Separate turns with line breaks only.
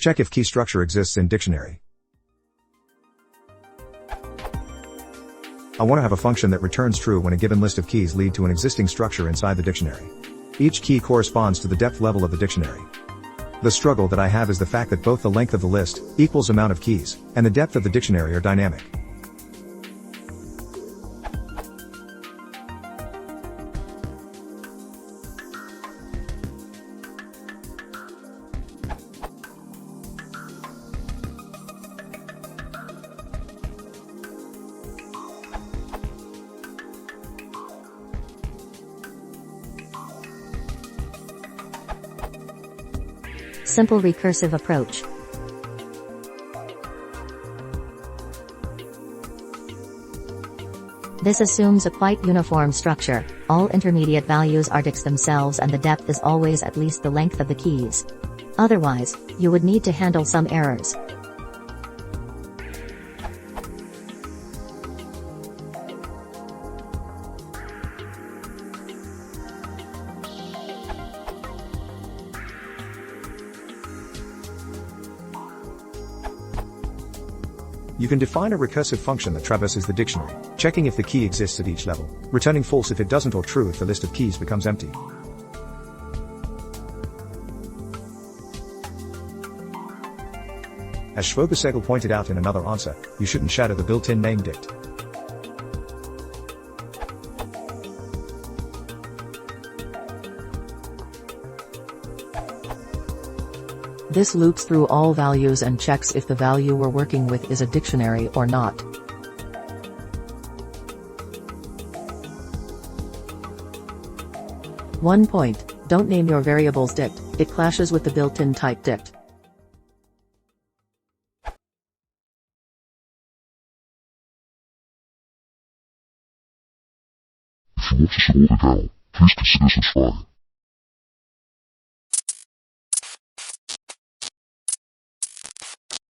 Check if key structure exists in dictionary. I want to have a function that returns true when a given list of keys lead to an existing structure inside the dictionary. Each key corresponds to the depth level of the dictionary. The struggle that I have is the fact that both the length of the list, equals amount of keys, and the depth of the dictionary are dynamic.
Simple recursive approach. This assumes a quite uniform structure. All intermediate values are dicts themselves and the depth is always at least the length of the keys. Otherwise, you would need to handle some errors.
You can define a recursive function that traverses the dictionary, checking if the key exists at each level, returning false if it doesn't or true if the list of keys becomes empty. As Schwogesegel pointed out in another answer, you shouldn't shatter the built-in name dict.
This loops through all values and checks if the value we're working with is a dictionary or not. One point, don't name your variables dict, it clashes with the built-in type dict.
If you want to support the channel, please consider subscribing.